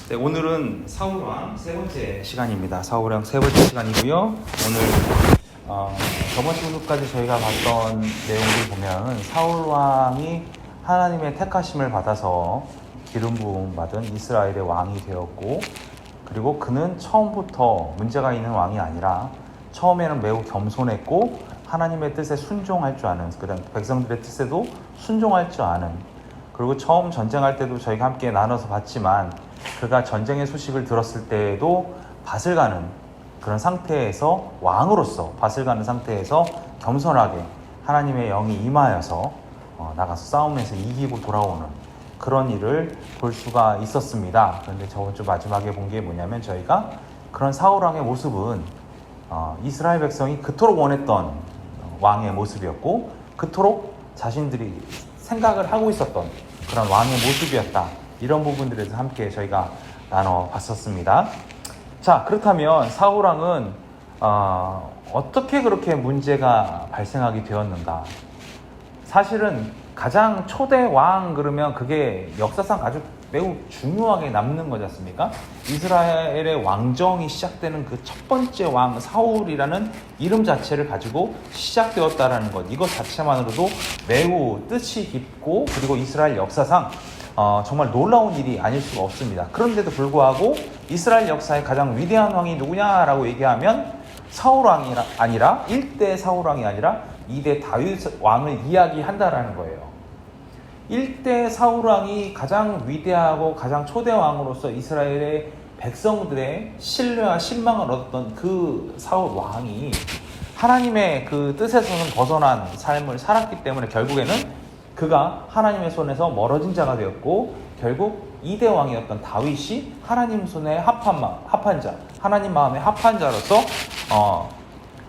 네, 오늘은 사울왕 세 번째 시간입니다. 사울왕 세 번째 시간이고요. 오늘 저번 주까지 저희가 봤던 내용을 보면 사울왕이 하나님의 택하심을 받아서 기름 부음 받은 이스라엘의 왕이 되었고, 그리고 그는 처음부터 문제가 있는 왕이 아니라 처음에는 매우 겸손했고 하나님의 뜻에 순종할 줄 아는, 그다음 백성들의 뜻에도 순종할 줄 아는, 그리고 처음 전쟁할 때도 저희가 함께 나눠서 봤지만 그가 전쟁의 소식을 들었을 때에도 밭을 가는 그런 상태에서, 왕으로서 밭을 가는 상태에서 겸손하게 하나님의 영이 임하여서 나가서 싸움에서 이기고 돌아오는 그런 일을 볼 수가 있었습니다. 그런데 저번 주 마지막에 본 게 뭐냐면, 저희가 그런 사울왕의 모습은 이스라엘 백성이 그토록 원했던 왕의 모습이었고, 그토록 자신들이 생각을 하고 있었던 그런 왕의 모습이었다. 이런 부분들에 대해서 함께 저희가 나눠봤었습니다. 자, 그렇다면 사울왕은 어떻게 그렇게 문제가 발생하게 되었는가? 사실은 가장 초대 왕 그러면 그게 역사상 아주 매우 중요하게 남는 거지 않습니까? 이스라엘의 왕정이 시작되는 그 첫 번째 왕 사울이라는 이름 자체를 가지고 시작되었다라는 것, 이것 자체만으로도 매우 뜻이 깊고, 그리고 이스라엘 역사상 정말 놀라운 일이 아닐 수가 없습니다. 그런데도 불구하고 이스라엘 역사의 가장 위대한 왕이 누구냐라고 얘기하면 사울왕이 아니라 1대 사울왕이 아니라 2대 다윗 왕을 이야기한다라는 거예요. 1대 사울왕이 가장 위대하고 가장 초대 왕으로서 이스라엘의 백성들의 신뢰와 신망을 얻었던 그 사울 왕이 하나님의 그 뜻에서는 벗어난 삶을 살았기 때문에 결국에는 그가 하나님의 손에서 멀어진 자가 되었고, 결국 2대 왕이었던 다윗이 하나님 손에 합한 자, 하나님 마음에 합한 자로서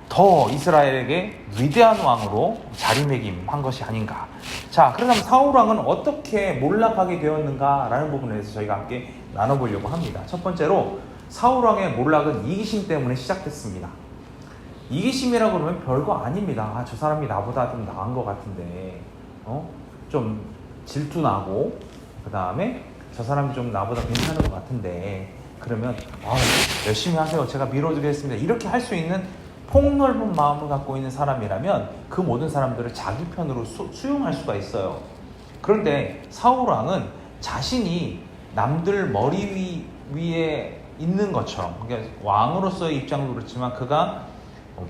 더 이스라엘에게 위대한 왕으로 자리매김한 것이 아닌가. 자, 그렇다면 사울왕은 어떻게 몰락하게 되었는가라는 부분에 대해서 저희가 함께 나눠보려고 합니다. 첫 번째로 사울왕의 몰락은 이기심 때문에 시작됐습니다. 이기심이라고 그러면 별거 아닙니다. 저 사람이 나보다 좀 나은 것 같은데 좀 질투나고, 그 다음에 저 사람이 좀 나보다 괜찮은 것 같은데, 그러면 열심히 하세요, 제가 밀어드리겠습니다, 이렇게 할 수 있는 폭넓은 마음을 갖고 있는 사람이라면 그 모든 사람들을 자기 편으로 수용할 수가 있어요. 그런데 사울왕은 자신이 남들 머리 위에 있는 것처럼, 그러니까 왕으로서의 입장도 그렇지만 그가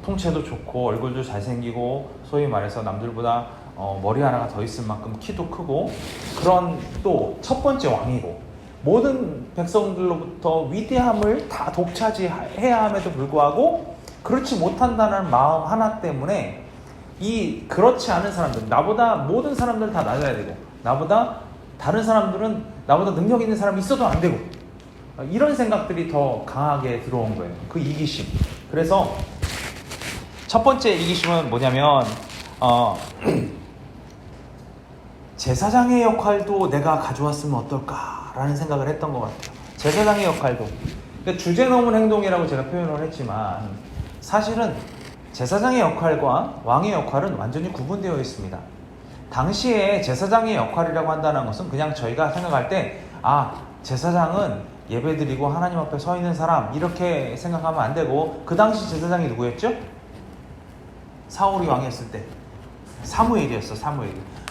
통체도 좋고 얼굴도 잘생기고 소위 말해서 남들보다 머리 하나가 더 있을 만큼 키도 크고, 그런 또 첫 번째 왕이고 모든 백성들로부터 위대함을 다 독차지해야 함에도 불구하고 그렇지 못한다는 마음 하나 때문에 그렇지 않은 사람들, 나보다 모든 사람들은 다 낮아야 되고, 나보다 다른 사람들은 나보다 능력 있는 사람이 있어도 안 되고, 이런 생각들이 더 강하게 들어온 거예요. 그 이기심. 그래서 첫 번째 이기심은 뭐냐면 제사장의 역할도 내가 가져왔으면 어떨까라는 생각을 했던 것 같아요. 제사장의 역할도. 그러니까 주제 넘은 행동이라고 제가 표현을 했지만 사실은 제사장의 역할과 왕의 역할은 완전히 구분되어 있습니다. 당시에 제사장의 역할이라고 한다는 것은 그냥 저희가 생각할 때 제사장은 예배드리고 하나님 앞에 서 있는 사람, 이렇게 생각하면 안 되고, 그 당시 제사장이 누구였죠? 사울이 왕이었을 때 사무엘이었어.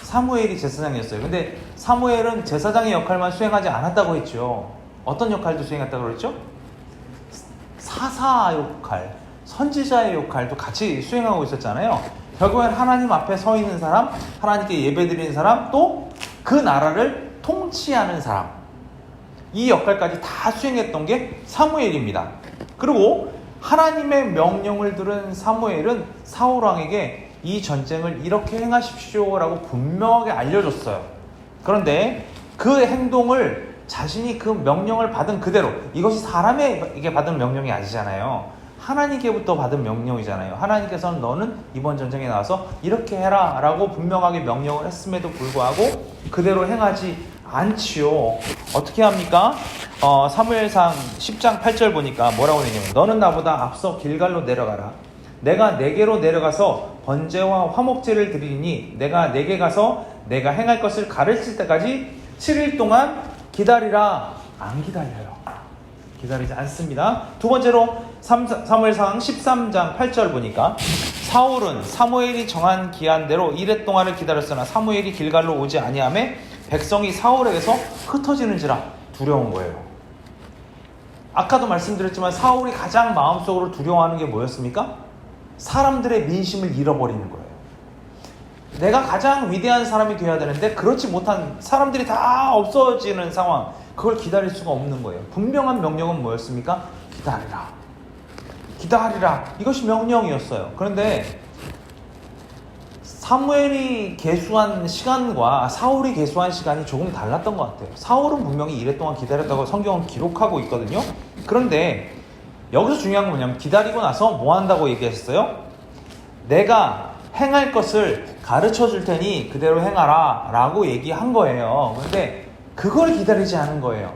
사무엘이 제사장이었어요. 근데 사무엘은 제사장의 역할만 수행하지 않았다고 했죠. 어떤 역할도 수행했다고 그랬죠? 사사 역할, 선지자의 역할도 같이 수행하고 있었잖아요. 결국엔 하나님 앞에 서 있는 사람, 하나님께 예배드리는 사람, 또 그 나라를 통치하는 사람, 이 역할까지 다 수행했던 게 사무엘입니다. 그리고 하나님의 명령을 들은 사무엘은 사울왕에게 이 전쟁을 이렇게 행하십시오 라고 분명하게 알려줬어요. 그런데 그 행동을 자신이 그 명령을 받은 그대로, 이것이 사람에게 받은 명령이 아니잖아요. 하나님께부터 받은 명령이잖아요. 하나님께서는 너는 이번 전쟁에 나와서 이렇게 해라 라고 분명하게 명령을 했음에도 불구하고 그대로 행하지 않지요. 어떻게 합니까? 사무엘상 10장 8절 보니까 뭐라고 되냐면, 너는 나보다 앞서 길갈로 내려가라. 내가 네게로 내려가서 번제와 화목제를 드리니 내가 네게 가서 내가 행할 것을 가르칠 때까지 7일 동안 기다리라. 안 기다려요. 기다리지 않습니다. 두 번째로 사무엘상 13장 8절 보니까 사울은 사무엘이 정한 기한대로 이레 동안을 기다렸으나 사무엘이 길갈로 오지 아니하매 백성이 사울에게서 흩어지는지라 두려운 거예요. 아까도 말씀드렸지만 사울이 가장 마음속으로 두려워하는 게 뭐였습니까? 사람들의 민심을 잃어버리는 거예요. 내가 가장 위대한 사람이 되어야 되는데 그렇지 못한 사람들이 다 없어지는 상황, 그걸 기다릴 수가 없는 거예요. 분명한 명령은 뭐였습니까? 기다리라. 기다리라. 이것이 명령이었어요. 그런데 사무엘이 계수한 시간과 사울이 계수한 시간이 조금 달랐던 것 같아요. 사울은 분명히 이래 동안 기다렸다고 성경은 기록하고 있거든요. 그런데 여기서 중요한 건 뭐냐면 기다리고 나서 뭐 한다고 얘기했어요? 내가 행할 것을 가르쳐 줄 테니 그대로 행하라 라고 얘기한 거예요. 그런데 그걸 기다리지 않은 거예요.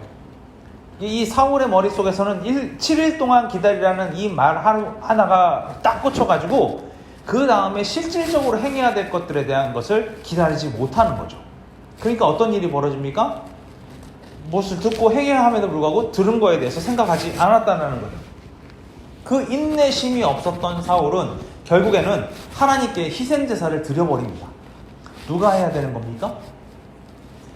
이 사울의 머릿속에서는 7일 동안 기다리라는 이 말 하나가 딱 꽂혀가지고 그 다음에 실질적으로 행해야 될 것들에 대한 것을 기다리지 못하는 거죠. 그러니까 어떤 일이 벌어집니까? 무엇을 듣고 행해야 함에도 불구하고 들은 거에 대해서 생각하지 않았다는 거예요. 그 인내심이 없었던 사울은 결국에는 하나님께 희생제사를 드려버립니다. 누가 해야 되는 겁니까?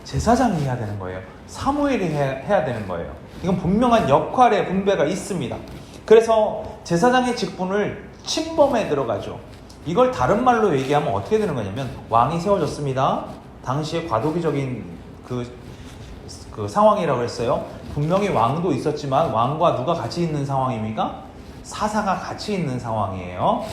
제사장이 해야 되는 거예요. 사무엘이 해야 되는 거예요. 이건 분명한 역할의 분배가 있습니다. 그래서 제사장의 직분을 침범에 들어가죠. 이걸 다른 말로 얘기하면 어떻게 되는 거냐면 왕이 세워졌습니다. 당시에 과도기적인 그 상황이라고 했어요. 분명히 왕도 있었지만 왕과 누가 같이 있는 상황입니까? 사사가 같이 있는 상황이에요.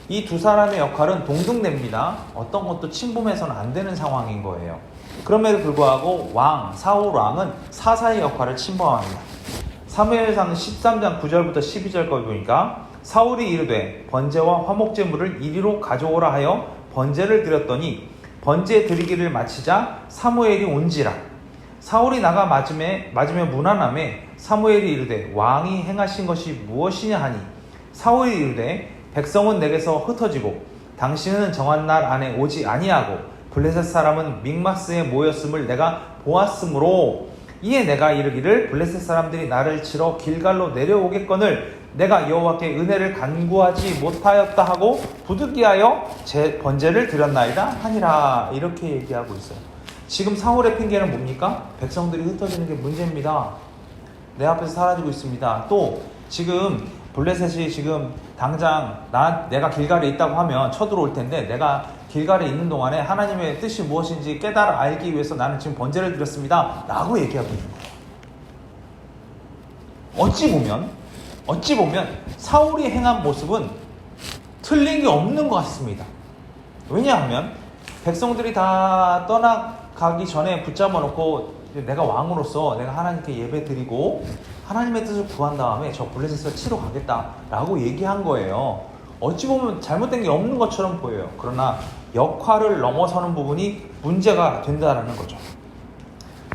이 두 사람의 역할은 동등됩니다. 어떤 것도 침범해서는 안 되는 상황인 거예요. 그럼에도 불구하고 사울 왕은 사사의 역할을 침범합니다. 사무엘상 13장 9절부터 12절까지 보니까 사울이 이르되 번제와 화목제물을 이리로 가져오라 하여 번제를 드렸더니 번제 드리기를 마치자 사무엘이 온지라. 사울이 나가 맞으며 무난함에 사무엘이 이르되 왕이 행하신 것이 무엇이냐 하니 사울이 이르되 백성은 내게서 흩어지고 당신은 정한 날 안에 오지 아니하고 블레셋 사람은 믹마스에 모였음을 내가 보았으므로 이에 내가 이르기를 블레셋 사람들이 나를 치러 길갈로 내려오겠거늘 내가 여호와께 은혜를 간구하지 못하였다 하고 부득이하여 제 번제를 드렸나이다 하니라. 이렇게 얘기하고 있어요. 지금 사울의 핑계는 뭡니까? 백성들이 흩어지는 게 문제입니다. 내 앞에서 사라지고 있습니다. 또 지금 블레셋이 지금 당장 내가 길갈에 있다고 하면 쳐들어올 텐데 내가 길갈에 있는 동안에 하나님의 뜻이 무엇인지 깨달아 알기 위해서 나는 지금 번제를 드렸습니다 라고 얘기하고 있는 거예요. 어찌 보면 사울이 행한 모습은 틀린 게 없는 것 같습니다. 왜냐하면 백성들이 다 떠나가기 전에 붙잡아 놓고 내가 왕으로서 내가 하나님께 예배 드리고 하나님의 뜻을 구한 다음에 저 블레셋을 치러 가겠다라고 얘기한 거예요. 어찌 보면 잘못된 게 없는 것처럼 보여요. 그러나 역할을 넘어서는 부분이 문제가 된다는 거죠.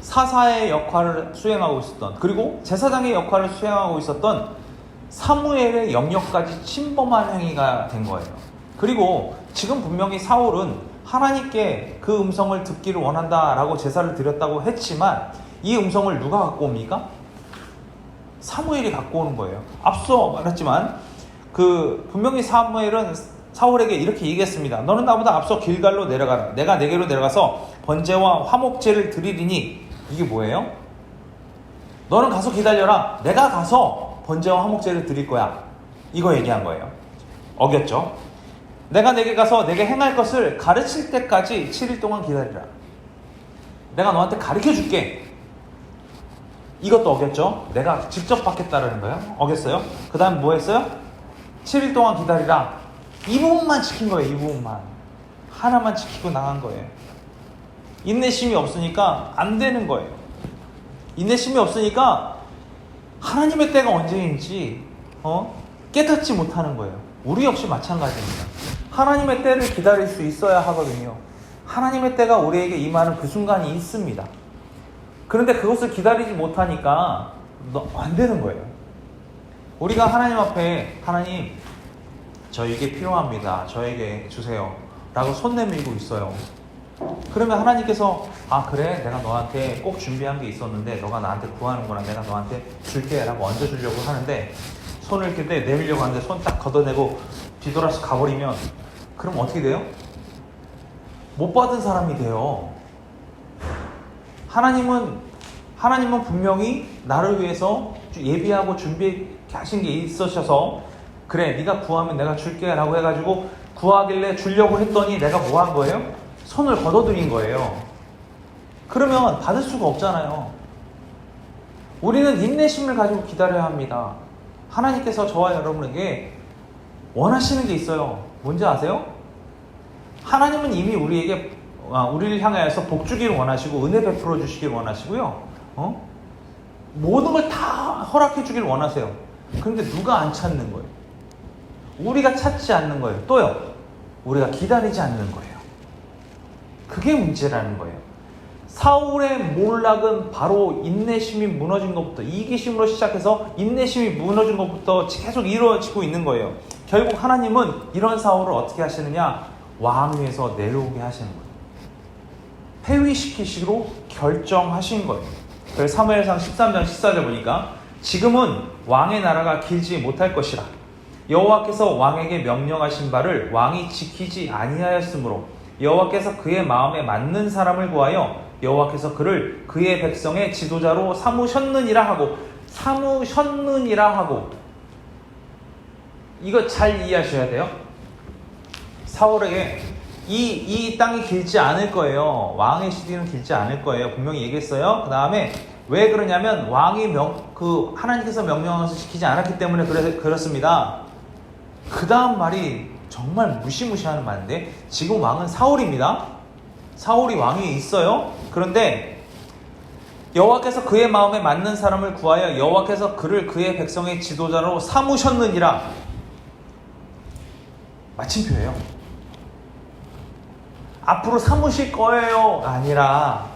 사사의 역할을 수행하고 있었던, 그리고 제사장의 역할을 수행하고 있었던 사무엘의 영역까지 침범한 행위가 된 거예요. 그리고 지금 분명히 사울은 하나님께 그 음성을 듣기를 원한다라고 제사를 드렸다고 했지만 이 음성을 누가 갖고 옵니까? 사무엘이 갖고 오는 거예요. 앞서 말했지만 분명히 사무엘은 사울에게 이렇게 얘기했습니다. 너는 나보다 앞서 길갈로 내려가라. 내가 내게로 내려가서 번제와 화목제를 드리리니. 이게 뭐예요? 너는 가서 기다려라. 내가 가서 번제와 화목제를 드릴 거야. 이거 얘기한 거예요. 어겼죠? 내가 내게 가서 내게 행할 것을 가르칠 때까지 7일 동안 기다리라. 내가 너한테 가르쳐 줄게. 이것도 어겼죠? 내가 직접 받겠다라는 거예요. 어겼어요? 그 다음 뭐 했어요? 7일 동안 기다리라. 이 부분만 지킨 거예요. 이 부분만. 하나만 지키고 나간 거예요. 인내심이 없으니까 안 되는 거예요. 인내심이 없으니까 하나님의 때가 언제인지 깨닫지 못하는 거예요. 우리 역시 마찬가지입니다. 하나님의 때를 기다릴 수 있어야 하거든요. 하나님의 때가 우리에게 임하는 그 순간이 있습니다. 그런데 그것을 기다리지 못하니까 안 되는 거예요. 우리가 하나님 앞에 하나님 저 이게 필요합니다. 저에게 주세요. 라고 손 내밀고 있어요. 그러면 하나님께서 아 그래 내가 너한테 꼭 준비한 게 있었는데 너가 나한테 구하는 거라 내가 너한테 줄게 라고 얹어주려고 하는데 손을 이렇게 내밀려고 하는데 손 딱 걷어내고 뒤돌아서 가버리면 그럼 어떻게 돼요? 못 받은 사람이 돼요. 하나님은 분명히 나를 위해서 예비하고 준비하신 게 있으셔서 그래 네가 구하면 내가 줄게 라고 해가지고 구하길래 주려고 했더니 내가 뭐 한 거예요? 손을 걷어들인 거예요. 그러면 받을 수가 없잖아요. 우리는 인내심을 가지고 기다려야 합니다. 하나님께서 저와 여러분에게 원하시는 게 있어요. 뭔지 아세요? 하나님은 이미 우리를 향하여서 복 주기를 원하시고 은혜 베풀어 주시기를 원하시고요. 모든 걸 다 허락해 주기를 원하세요. 그런데 누가 안 찾는 거예요? 우리가 찾지 않는 거예요. 또요. 우리가 기다리지 않는 거예요. 그게 문제라는 거예요. 사울의 몰락은 바로 인내심이 무너진 것부터 이기심으로 시작해서 인내심이 무너진 것부터 계속 이루어지고 있는 거예요. 결국 하나님은 이런 사울을 어떻게 하시느냐? 왕위에서 내려오게 하시는 거예요. 폐위시키시기로 결정하신 거예요. 그래서 사무엘상 13장 14절 보니까 지금은 왕의 나라가 길지 못할 것이라 여호와께서 왕에게 명령하신 바를 왕이 지키지 아니하였으므로 여호와께서 그의 마음에 맞는 사람을 구하여 여호와께서 그를 그의 백성의 지도자로 삼으셨느니라 하고 이거 잘 이해하셔야 돼요. 사울에게 이 땅이 길지 않을 거예요. 왕의 시대는 길지 않을 거예요. 분명히 얘기했어요. 그 다음에 왜 그러냐면 왕이 하나님께서 명령해서 지키지 않았기 때문에 그렇습니다. 그 다음 말이 정말 무시무시하는 말인데 지금 왕은 사울입니다. 사울이 왕위에 있어요. 그런데 여호와께서 그의 마음에 맞는 사람을 구하여 여호와께서 그를 그의 백성의 지도자로 삼으셨느니라. 마침표예요. 앞으로 삼으실 거예요 아니라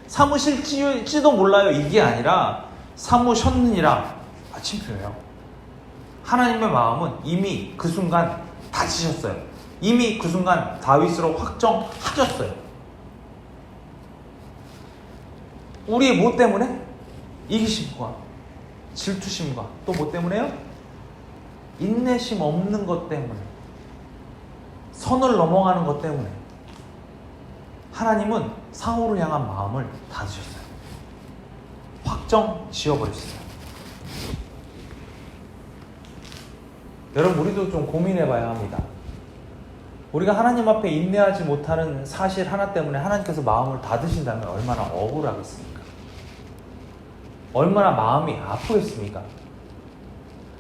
삼으실지도 몰라요 이게 아니라 삼으셨느니라. 마침표예요. 하나님의 마음은 이미 그 순간 다지셨어요. 이미 그 순간 다윗으로 확정하셨어요. 우리의 뭐 때문에? 이기심과 질투심과 또 뭐 때문에요? 인내심 없는 것 때문에, 선을 넘어가는 것 때문에 하나님은 사울을 향한 마음을 닫으셨어요. 확정 지어버렸어요. 여러분 우리도 좀 고민해봐야 합니다. 우리가 하나님 앞에 인내하지 못하는 사실 하나 때문에 하나님께서 마음을 닫으신다면 얼마나 억울하겠습니까? 얼마나 마음이 아프겠습니까?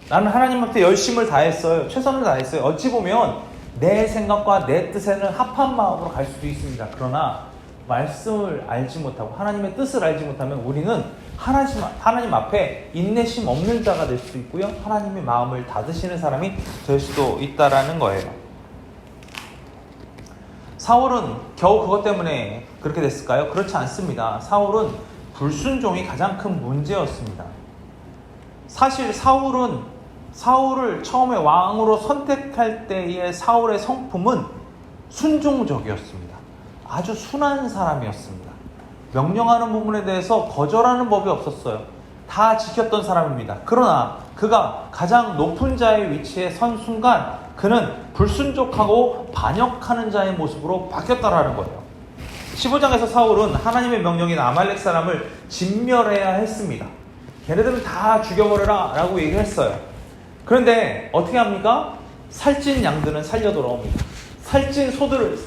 나는 하나님 앞에 열심을 다했어요. 최선을 다했어요. 어찌 보면 내 생각과 내 뜻에는 합한 마음으로 갈 수도 있습니다. 그러나 말씀을 알지 못하고 하나님의 뜻을 알지 못하면 우리는 하나님 앞에 인내심 없는 자가 될 수도 있고요. 하나님의 마음을 닫으시는 사람이 될 수도 있다라는 거예요. 사울은 겨우 그것 때문에 그렇게 됐을까요? 그렇지 않습니다. 사울은 불순종이 가장 큰 문제였습니다. 사실 사울을 처음에 왕으로 선택할 때의 사울의 성품은 순종적이었습니다. 아주 순한 사람이었습니다. 명령하는 부분에 대해서 거절하는 법이 없었어요. 다 지켰던 사람입니다. 그러나 그가 가장 높은 자의 위치에 선 순간 그는 불순종하고 반역하는 자의 모습으로 바뀌었다라는 거예요. 15장에서 사울은 하나님의 명령인 아말렉 사람을 진멸해야 했습니다. 걔네들은 다 죽여버려라 라고 얘기했어요. 그런데 어떻게 합니까? 살찐 양들은 살려 돌아옵니다. 살찐 소들을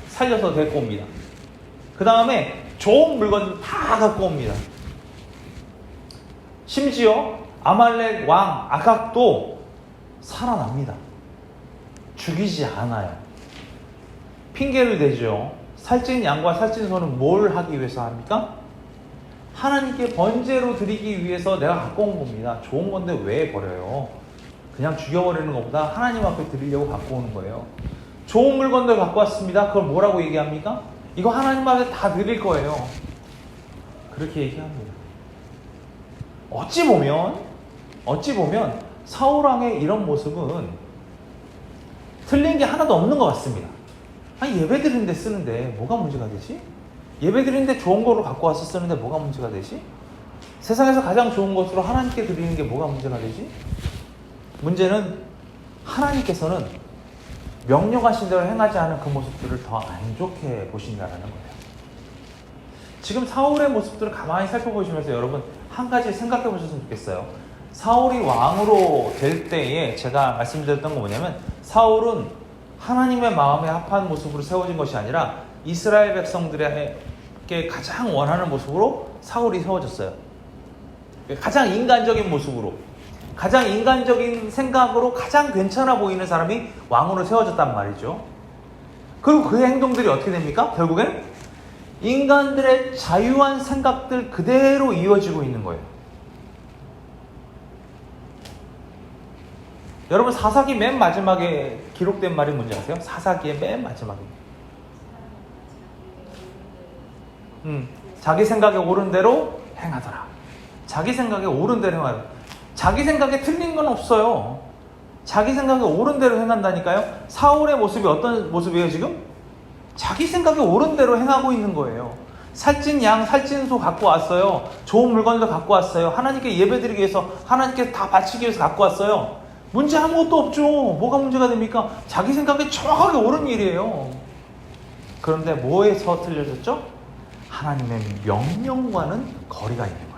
살려서 데리고 옵니다. 그 다음에 좋은 물건들 다 갖고 옵니다. 심지어 아말렉 왕 아각도 살아납니다. 죽이지 않아요. 핑계를 대죠. 살찐 양과 살찐 소는 뭘 하기 위해서 합니까? 하나님께 번제로 드리기 위해서 내가 갖고 온 겁니다. 좋은 건데 왜 버려요? 그냥 죽여버리는 것보다 하나님 앞에 드리려고 갖고 오는 거예요. 좋은 물건들 갖고 왔습니다. 그걸 뭐라고 얘기합니까? 이거 하나님 앞에 다 드릴 거예요. 그렇게 얘기합니다. 어찌 보면 사울왕의 이런 모습은 틀린 게 하나도 없는 것 같습니다. 아니 예배 드리는데 쓰는데 뭐가 문제가 되지? 예배 드리는데 좋은 거로 갖고 와서 쓰는데 뭐가 문제가 되지? 세상에서 가장 좋은 것으로 하나님께 드리는 게 뭐가 문제가 되지? 문제는 하나님께서는 명령하신 대로 행하지 않은 그 모습들을 더 안 좋게 보신다는 거예요. 지금 사울의 모습들을 가만히 살펴보시면서 여러분 한 가지 생각해 보셨으면 좋겠어요. 사울이 왕으로 될 때에 제가 말씀드렸던 건 뭐냐면 사울은 하나님의 마음에 합한 모습으로 세워진 것이 아니라 이스라엘 백성들에게 가장 원하는 모습으로 사울이 세워졌어요. 가장 인간적인 모습으로, 가장 인간적인 생각으로 가장 괜찮아 보이는 사람이 왕으로 세워졌단 말이죠. 그리고 그 행동들이 어떻게 됩니까? 결국엔 인간들의 자유한 생각들 그대로 이어지고 있는 거예요. 여러분 사사기 맨 마지막에 기록된 말이 뭔지 아세요? 사사기의 맨 마지막에 자기 생각에 옳은 대로 행하더라. 자기 생각에 옳은 대로 행하더라. 자기 생각에 틀린 건 없어요. 자기 생각에 옳은 대로 행한다니까요. 사울의 모습이 어떤 모습이에요 지금? 자기 생각에 옳은 대로 행하고 있는 거예요. 살찐 양, 살찐 소 갖고 왔어요. 좋은 물건도 갖고 왔어요. 하나님께 예배드리기 위해서, 하나님께 다 바치기 위해서 갖고 왔어요. 문제 아무것도 없죠. 뭐가 문제가 됩니까? 자기 생각에 정확하게 옳은 일이에요. 그런데 뭐에서 틀려졌죠? 하나님의 명령과는 거리가 있는 거예요.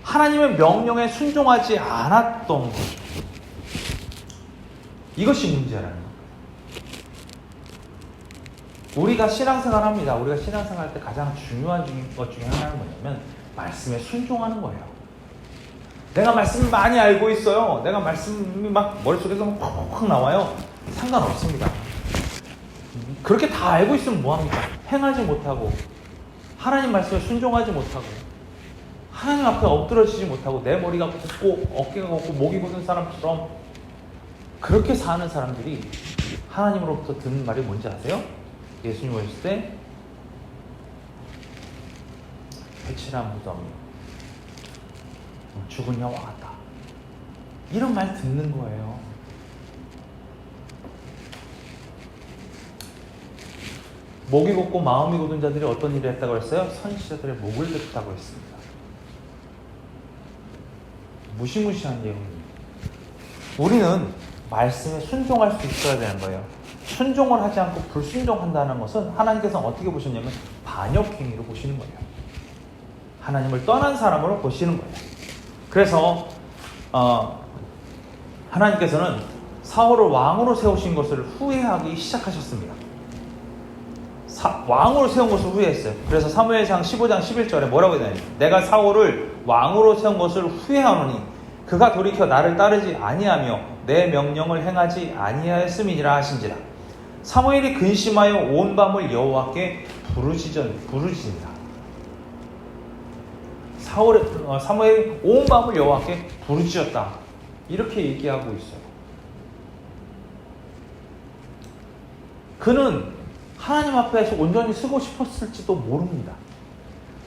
하나님의 명령에 순종하지 않았던 것이죠. 이것이 문제라는 거예요. 우리가 신앙생활 합니다. 우리가 신앙생활 할 때 가장 중요한 것 중에 하나는 뭐냐면 말씀에 순종하는 거예요. 내가 말씀을 많이 알고 있어요. 내가 말씀이 막 머릿속에서 팍팍 나와요. 상관없습니다. 그렇게 다 알고 있으면 뭐합니까? 행하지 못하고 하나님 말씀에 순종하지 못하고 하나님 앞에 엎드러지지 못하고 내 머리가 곱고 어깨가 곱고 목이 굳은 사람처럼 그렇게 사는 사람들이 하나님으로부터 듣는 말이 뭔지 아세요? 예수님 오셨을 때 회칠한 무덤, 죽은 여와 같다. 이런 말 듣는 거예요. 목이 곧고 마음이 곧은 자들이 어떤 일을 했다고 했어요? 선지자들의 목을 뱉다고 했습니다. 무시무시한 예언입니다. 우리는 말씀에 순종할 수 있어야 되는 거예요. 순종을 하지 않고 불순종한다는 것은 하나님께서는 어떻게 보셨냐면 반역행위로 보시는 거예요. 하나님을 떠난 사람으로 보시는 거예요. 그래서 하나님께서는 사울을 왕으로 세우신 것을 후회하기 시작하셨습니다. 왕으로 세운 것을 후회했어요. 그래서 사무엘상 15장 11절에 뭐라고 해야 되나요? 내가 사울을 왕으로 세운 것을 후회하노니 그가 돌이켜 나를 따르지 아니하며 내 명령을 행하지 아니하였음이니라 하신지라. 사무엘이 근심하여 온 밤을 여호와께 부르짖는다. 사무엘이 온 밤을 여호와께 부르짖었다. 이렇게 얘기하고 있어요. 그는 하나님 앞에서 온전히 쓰고 싶었을지도 모릅니다.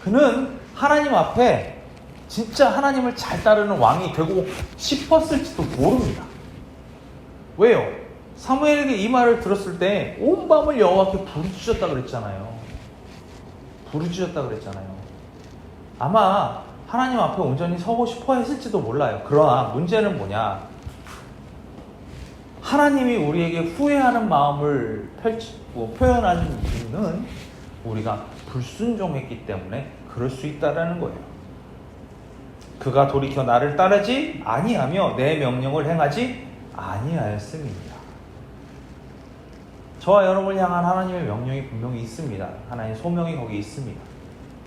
그는 하나님 앞에 진짜 하나님을 잘 따르는 왕이 되고 싶었을지도 모릅니다. 왜요? 사무엘에게 이 말을 들었을 때 온 밤을 여호와께 부르짖었다 그랬잖아요. 부르짖었다 그랬잖아요. 아마 하나님 앞에 온전히 서고 싶어 했을지도 몰라요. 그러나 문제는 뭐냐? 하나님이 우리에게 후회하는 마음을 표현하는 이유는 우리가 불순종했기 때문에 그럴 수 있다라는 거예요. 그가 돌이켜 나를 따르지 아니하며 내 명령을 행하지 아니하였음입니다. 저와 여러분을 향한 하나님의 명령이 분명히 있습니다. 하나님의 소명이 거기 있습니다.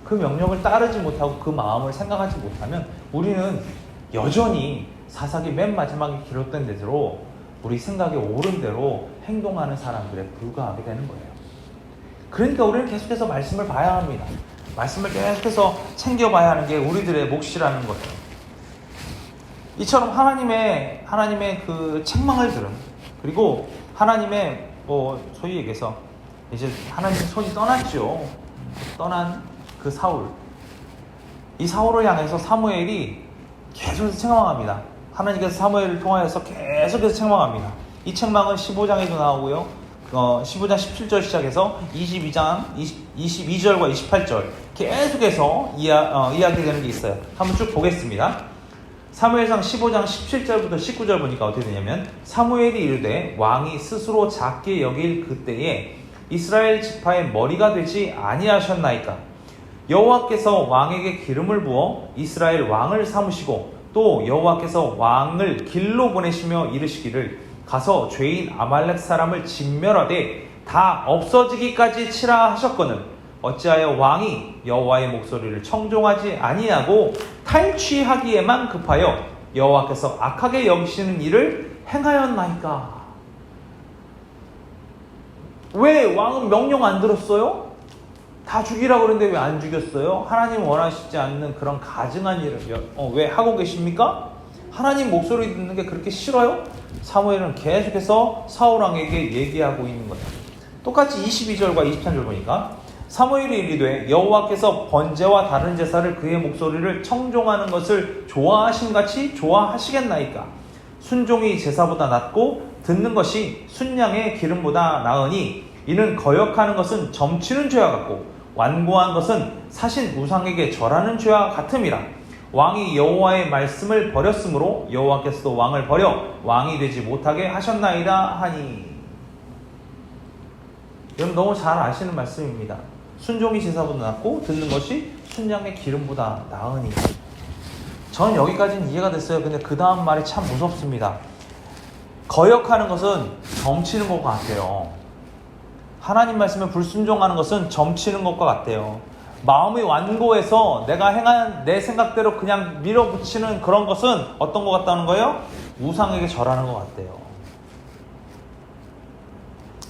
그 명령을 따르지 못하고 그 마음을 생각하지 못하면 우리는 여전히 사사기 맨 마지막에 기록된 대로 우리 생각에 옳은 대로 행동하는 사람들에 불과하게 되는 거예요. 그러니까 우리는 계속해서 말씀을 봐야 합니다. 말씀을 계속해서 챙겨봐야 하는 게 우리들의 몫이라는 거예요. 이처럼 하나님의 그 책망을 들은, 그리고 하나님의 소위 얘기해서 이제 하나님 손이 떠났죠. 떠난 그 사울. 이 사울을 향해서 사무엘이 계속해서 책망합니다. 하나님께서 사무엘을 통하여서 계속해서 책망합니다. 이 책망은 15장에도 나오고요. 15장 17절 시작해서 22절과 28절 계속해서 이야기되는 게 있어요. 한번 쭉 보겠습니다. 사무엘상 15장 17절부터 19절 보니까 어떻게 되냐면, 사무엘이 이르되 왕이 스스로 작게 여길 그때에 이스라엘 지파의 머리가 되지 아니하셨나이까. 여호와께서 왕에게 기름을 부어 이스라엘 왕을 삼으시고 또 여호와께서 왕을 길로 보내시며 이르시기를 가서 죄인 아말렉 사람을 진멸하되 다 없어지기까지 치라 하셨거늘 어찌하여 왕이 여호와의 목소리를 청종하지 아니하고 탈취하기에만 급하여 여호와께서 악하게 여기시는 일을 행하였나이까. 왜 왕은 명령 안 들었어요? 다 죽이라고 그랬는데 왜 안 죽였어요? 하나님 원하시지 않는 그런 가증한 일을 왜 하고 계십니까? 하나님 목소리 듣는 게 그렇게 싫어요? 사무엘은 계속해서 사울왕에게 얘기하고 있는 거예요. 똑같이 22절과 23절 보니까 사무엘이 이르되 여호와께서 번제와 다른 제사를 그의 목소리를 청종하는 것을 좋아하심같이 좋아하시겠나이까. 순종이 제사보다 낫고 듣는 것이 순양의 기름보다 나으니 이는 거역하는 것은 점치는 죄와 같고 완고한 것은 사신 우상에게 절하는 죄와 같음이라. 왕이 여호와의 말씀을 버렸으므로 여호와께서도 왕을 버려 왕이 되지 못하게 하셨나이다 하니. 여러분 너무 잘 아시는 말씀입니다. 순종이 제사보다 낫고 듣는 것이 순양의 기름보다 나으니. 저는 여기까지는 이해가 됐어요. 근데 그 다음 말이 참 무섭습니다. 거역하는 것은 점치는 것 같아요. 하나님 말씀에 불순종하는 것은 점치는 것과 같아요. 마음이 완고해서 내가 행한 내 생각대로 그냥 밀어붙이는 그런 것은 어떤 것 같다는 거예요? 우상에게 절하는 것 같아요.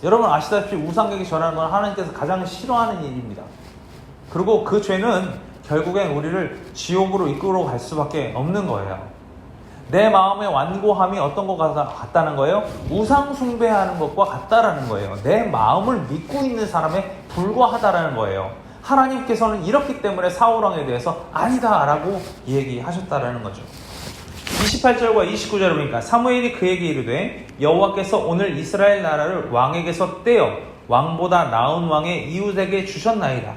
여러분 아시다시피 우상에게 절하는 건 하나님께서 가장 싫어하는 일입니다. 그리고 그 죄는 결국엔 우리를 지옥으로 이끌어 갈 수밖에 없는 거예요. 내 마음의 완고함이 어떤 것 같다는 거예요? 우상 숭배하는 것과 같다라는 거예요. 내 마음을 믿고 있는 사람에 불과하다라는 거예요. 하나님께서는 이렇기 때문에 사울왕에 대해서 아니다 라고 얘기하셨다라는 거죠. 28절과 29절을 보니까 사무엘이 그에게 이르되 여호와께서 오늘 이스라엘 나라를 왕에게서 떼어 왕보다 나은 왕의 이웃에게 주셨나이다.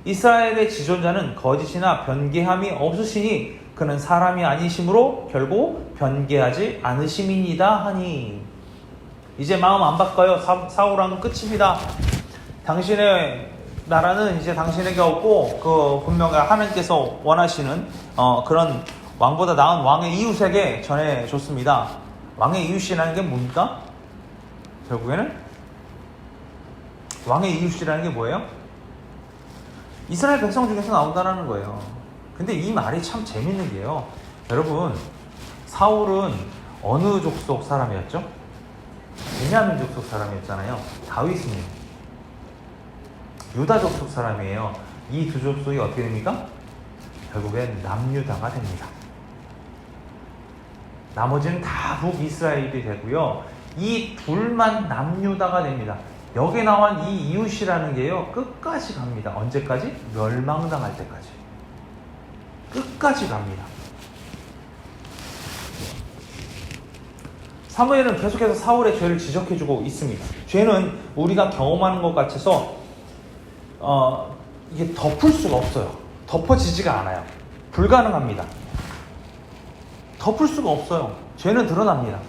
이스라엘의 지존자는 거짓이나 변개함이 없으시니 그는 사람이 아니심으로 결국 변개하지 않으심이니이다 하니. 이제 마음 안 바꿔요. 사울왕은 끝입니다. 당신의 나라는 이제 당신에게 없고 그 분명히 하나님께서 원하시는 그런 왕보다 나은 왕의 이웃에게 전해줬습니다. 왕의 이웃이라는 게 뭡니까? 결국에는 왕의 이웃이라는 게 뭐예요? 이스라엘 백성 중에서 나온다는 거예요. 근데 이 말이 참 재밌는 게요. 여러분 사울은 어느 족속 사람이었죠? 베냐민 족속 사람이었잖아요. 다윗은 유다 족속 사람이에요. 이 두 족속이 어떻게 됩니까? 결국엔 남유다가 됩니다. 나머지는 다 북이스라엘이 되고요. 이 둘만 남유다가 됩니다. 여기 나온 이 이웃이라는 게요. 끝까지 갑니다. 언제까지? 멸망당할 때까지. 끝까지 갑니다. 사무엘은 계속해서 사울의 죄를 지적해주고 있습니다. 죄는 우리가 경험하는 것 같아서 이게 덮을 수가 없어요. 덮어지지가 않아요. 불가능합니다. 덮을 수가 없어요. 죄는 드러납니다.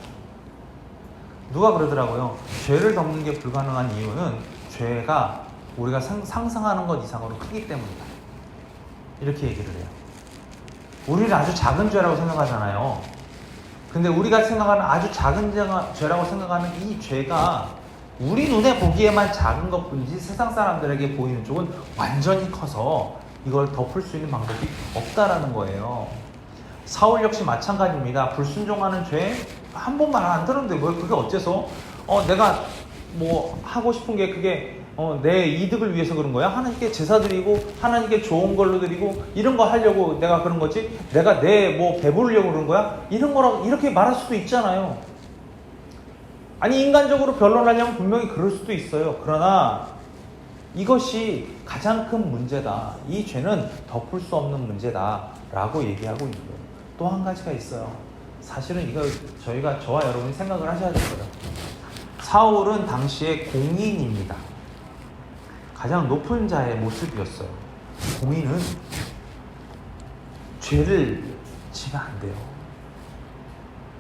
누가 그러더라고요. 죄를 덮는 게 불가능한 이유는 죄가 우리가 상상하는 것 이상으로 크기 때문이다. 이렇게 얘기를 해요. 우리는 아주 작은 죄라고 생각하잖아요. 근데 우리가 생각하는 아주 작은 죄라고 생각하는 이 죄가 우리 눈에 보기에만 작은 것뿐이지 세상 사람들에게 보이는 쪽은 완전히 커서 이걸 덮을 수 있는 방법이 없다라는 거예요. 사울 역시 마찬가지입니다. 불순종하는 죄 한 번만 안 들었는데 왜 그게 어째서 내가 뭐 하고 싶은 게 그게 내 이득을 위해서 그런 거야? 하나님께 제사 드리고 하나님께 좋은 걸로 드리고 이런 거 하려고 내가 그런 거지? 내가 내 뭐 배부르려고 그런 거야? 이런 거라고 이렇게 말할 수도 있잖아요. 아니 인간적으로 변론하려면 분명히 그럴 수도 있어요. 그러나 이것이 가장 큰 문제다. 이 죄는 덮을 수 없는 문제다 라고 얘기하고 있는 거예요. 또 한 가지가 있어요. 사실은 이거 저와 여러분이 생각을 하셔야 될 거예요. 사울은 당시에 공인입니다. 가장 높은 자의 모습이었어요. 공인은 죄를 지면 안 돼요.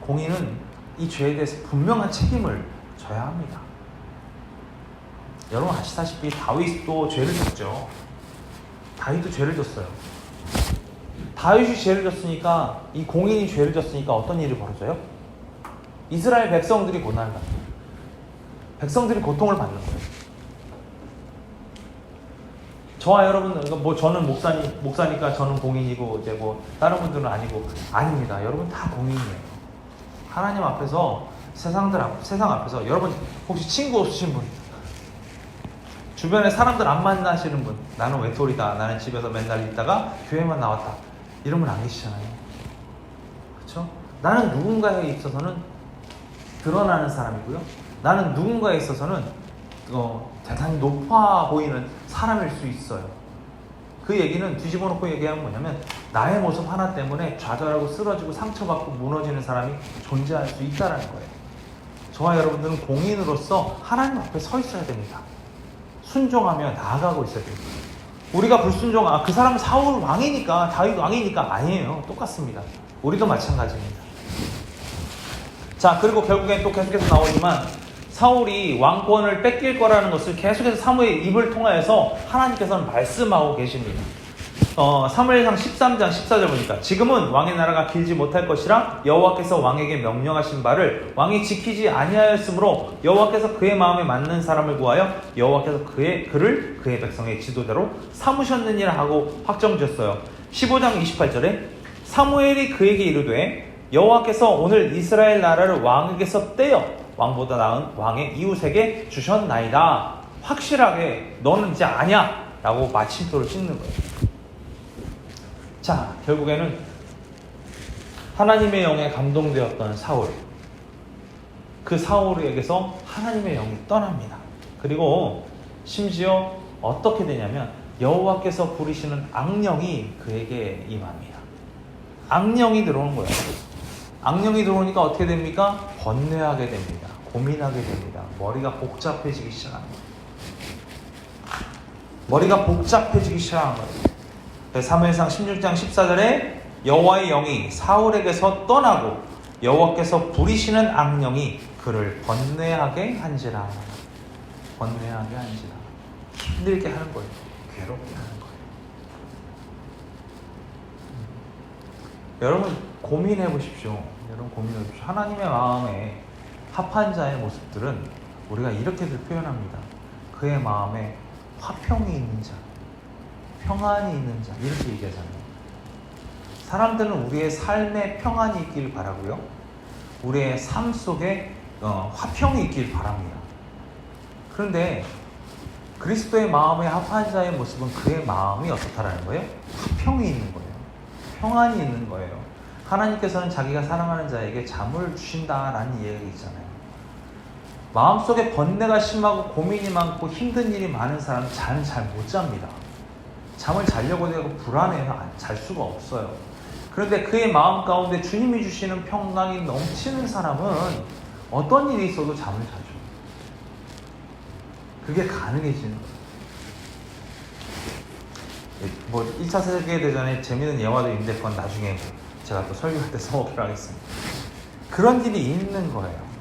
공인은 이 죄에 대해서 분명한 책임을 져야 합니다. 여러분 아시다시피 다윗도 죄를 졌죠. 다윗도 죄를 졌어요. 다윗이 죄를 졌으니까, 이 공인이 죄를 졌으니까 어떤 일이 벌어져요? 이스라엘 백성들이 고난을 받는 거예요. 백성들이 고통을 받는 거예요. 저와 여러분, 뭐 저는 목사니까 저는 공인이고 이제 뭐 다른 분들은 아닙니다. 여러분 다 공인이에요. 하나님 앞에서 세상 앞에서 여러분 혹시 친구 없으신 분, 주변에 사람들 안 만나시는 분, 나는 외톨이다, 나는 집에서 맨날 있다가 교회만 나왔다, 이런 분 안 계시잖아요. 그렇죠? 나는 누군가에 있어서는 드러나는 사람이고요, 나는 누군가에 있어서는 대단히 높아 보이는 사람일 수 있어요. 그 얘기는 뒤집어 놓고 얘기하면 뭐냐면, 나의 모습 하나 때문에 좌절하고 쓰러지고 상처받고 무너지는 사람이 존재할 수 있다는 거예요. 저와 여러분들은 공인으로서 하나님 앞에 서 있어야 됩니다. 순종하며 나아가고 있어야 됩니다. 우리가 그 사람은 사울 왕이니까, 다윗 왕이니까 아니에요. 똑같습니다. 우리도 마찬가지입니다. 자, 그리고 결국엔 또 계속해서 나오지만, 사울이 왕권을 뺏길 거라는 것을 계속해서 사무엘 입을 통하여서 하나님께서는 말씀하고 계십니다. 사무엘상 13장 14절 보니까, 지금은 왕의 나라가 길지 못할 것이라 여호와께서 왕에게 명령하신 바를 왕이 지키지 아니하였으므로 여호와께서 그의 마음에 맞는 사람을 구하여 여호와께서 그를 그의 백성의 지도자로 삼으셨느니라 하고 확정지었어요. 15장 28절에 사무엘이 그에게 이르되 여호와께서 오늘 이스라엘 나라를 왕에게서 떼어 왕보다 나은 왕의 이웃에게 주셨나이다. 확실하게 너는 이제 아니야 라고 마침표를 찍는 거예요. 자, 결국에는 하나님의 영에 감동되었던 사울, 그 사울에게서 하나님의 영이 떠납니다. 그리고 심지어 어떻게 되냐면, 여호와께서 부리시는 악령이 그에게 임합니다. 악령이 들어오는 거예요. 악령이 들어오니까 어떻게 됩니까? 번뇌하게 됩니다. 고민하게 됩니다. 머리가 복잡해지기 시작합니다. 사무엘상 16장 14절에 여호와의 영이 사울에게서 떠나고 여호와께서 부리시는 악령이 그를 번뇌하게 한지라. 힘들게 하는 거예요. 괴롭게 하는 거예요. 여러분 고민해 보십시오. 하나님의 마음에 합한 자의 모습들은 우리가 이렇게들 표현합니다. 그의 마음에 화평이 있는 자, 평안이 있는 자, 이렇게 얘기하잖아요. 사람들은 우리의 삶에 평안이 있길 바라고요, 우리의 삶 속에 화평이 있길 바랍니다. 그런데 그리스도의 마음에 합한 자의 모습은 그의 마음이 어떻다라는 거예요? 화평이 있는 거예요. 평안이 있는 거예요. 하나님께서는 자기가 사랑하는 자에게 잠을 주신다라는 이야기 있잖아요. 마음속에 번뇌가 심하고 고민이 많고 힘든 일이 많은 사람은 잠을 잘 못 잡니다. 잠을 자려고 해도 불안해서 잘 수가 없어요. 그런데 그의 마음 가운데 주님이 주시는 평강이 넘치는 사람은 어떤 일이 있어도 잠을 자죠. 그게 가능해지는 거예요. 1차 세계대전에 재미있는 영화도 있는데 그건 나중에 제가 또 설교할 때 써먹기로 하겠습니다. 그런 일이 있는 거예요.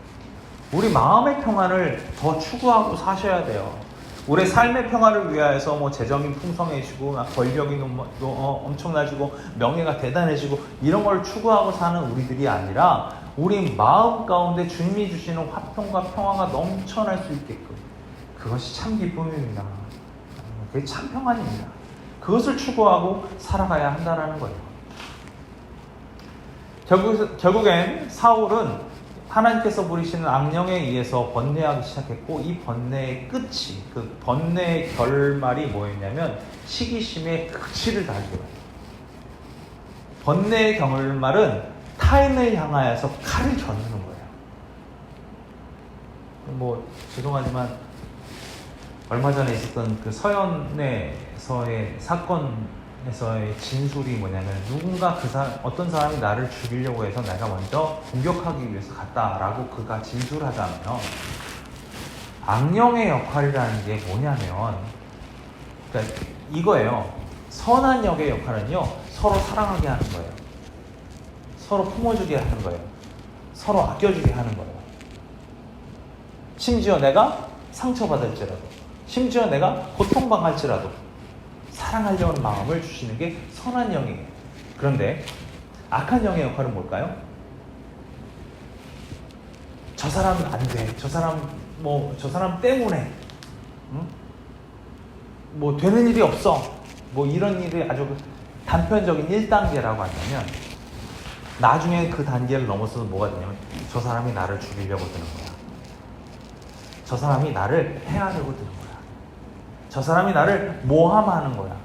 우리 마음의 평안을 더 추구하고 사셔야 돼요. 우리의 삶의 평안을 위하여서 재정이 풍성해지고 권력이 엄청나지고 명예가 대단해지고 이런 걸 추구하고 사는 우리들이 아니라, 우리 마음 가운데 주님이 주시는 화평과 평화가 넘쳐날 수 있게끔, 그것이 참 기쁨입니다. 그게 참 평안입니다. 그것을 추구하고 살아가야 한다는 거예요. 결국엔 사울은 하나님께서 부리시는 악령에 의해서 번뇌하기 시작했고, 이 번뇌의 끝이, 그 번뇌의 결말이 뭐였냐면 시기심의 극치를 달고요. 번뇌의 결말은 타인을 향하여서 칼을 겨누는 거예요. 죄송하지만 얼마 전에 있었던 그 서현에서의 사건에서의 진술이 뭐냐면, 누군가 어떤 사람이 나를 죽이려고 해서 내가 먼저 공격하기 위해서 갔다라고 그가 진술하잖아요. 악령의 역할이라는 게 뭐냐면, 그러니까 이거예요. 선한 역의 역할은요, 서로 사랑하게 하는 거예요. 서로 품어주게 하는 거예요. 서로 아껴주게 하는 거예요. 심지어 내가 상처받을지라도, 심지어 내가 고통당할지라도 사랑하려는 마음을 주시는 게 선한 영이에요. 그런데 악한 영의 역할은 뭘까요? 저 사람은 안 돼. 저 사람 때문에 뭐 되는 일이 없어. 뭐 이런 일이 아주 단편적인 1단계라고 한다면, 나중에 그 단계를 넘어서서 뭐가 되냐면, 저 사람이 나를 죽이려고 드는 거야. 저 사람이 나를 해하려고 드는 거야. 저 사람이 나를 모함하는 거야.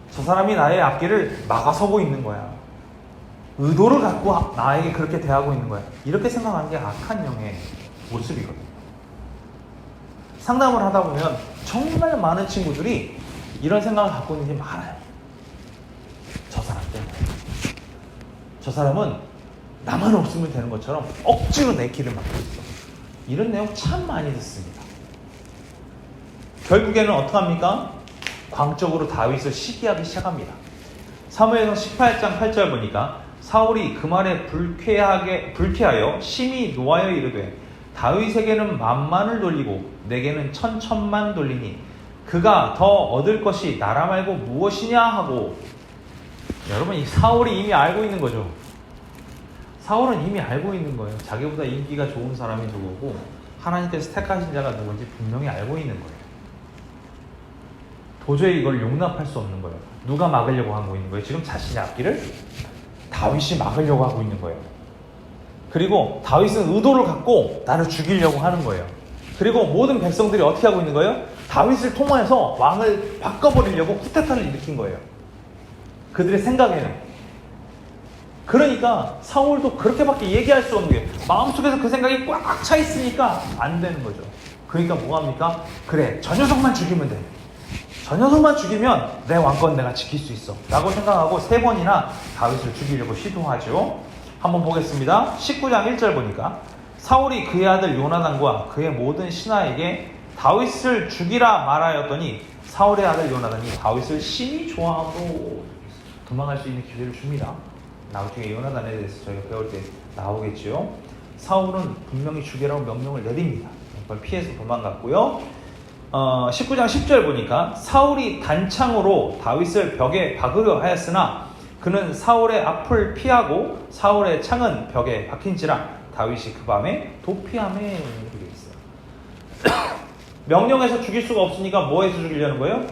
저 사람이 나의 앞길을 막아서고 있는 거야. 의도를 갖고 나에게 그렇게 대하고 있는 거야. 이렇게 생각하는 게 악한 영의 모습이거든요. 상담을 하다 보면 정말 많은 친구들이 이런 생각을 갖고 있는 게 많아요. 저 사람 때문에. 저 사람은 나만 없으면 되는 것처럼 억지로 내 길을 막고 있어. 이런 내용 참 많이 듣습니다. 결국에는 어떡합니까? 광적으로 다윗을 시기하기 시작합니다. 사무엘상 18장 8절 보니까 사울이 그 말에 불쾌하여 심히 노하여 이르되 다윗에게는 만만을 돌리고 내게는 천천만 돌리니 그가 더 얻을 것이 나라 말고 무엇이냐 하고. 여러분, 이 사울이 이미 알고 있는 거죠. 사울은 이미 알고 있는 거예요. 자기보다 인기가 좋은 사람이 누구고 하나님께서 택하신 자가 누군지 분명히 알고 있는 거예요. 도저히 이걸 용납할 수 없는 거예요. 누가 막으려고 하고 있는 거예요? 지금 자신의 앞길을 다윗이 막으려고 하고 있는 거예요. 그리고 다윗은 의도를 갖고 나를 죽이려고 하는 거예요. 그리고 모든 백성들이 어떻게 하고 있는 거예요? 다윗을 통해서 왕을 바꿔버리려고 쿠데타를 일으킨 거예요. 그들의 생각에는. 그러니까 사울도 그렇게밖에 얘기할 수 없는 게, 마음속에서 그 생각이 꽉 차 있으니까 안 되는 거죠. 그러니까 뭐합니까? 그래, 저 녀석만 죽이면 돼. 저 녀석만 죽이면 내 왕권 내가 지킬 수 있어 라고 생각하고 3번이나 다윗을 죽이려고 시도하죠. 한번 보겠습니다. 19장 1절 보니까 사울이 그의 아들 요나단과 그의 모든 신하에게 다윗을 죽이라 말하였더니 사울의 아들 요나단이 다윗을 심히 좋아하고 도망갈 수 있는 기회를 줍니다. 나중에 요나단에 대해서 저희가 배울 때 나오겠죠. 사울은 분명히 죽이라고 명령을 내립니다. 그걸 피해서 도망갔고요. 19장 10절 보니까 사울이 단창으로 다윗을 벽에 박으려 하였으나 그는 사울의 앞을 피하고 사울의 창은 벽에 박힌지라 다윗이 그 밤에 도피함에 이르게 있어요. 명령해서 죽일 수가 없으니까 뭐 해서 죽이려는 거예요?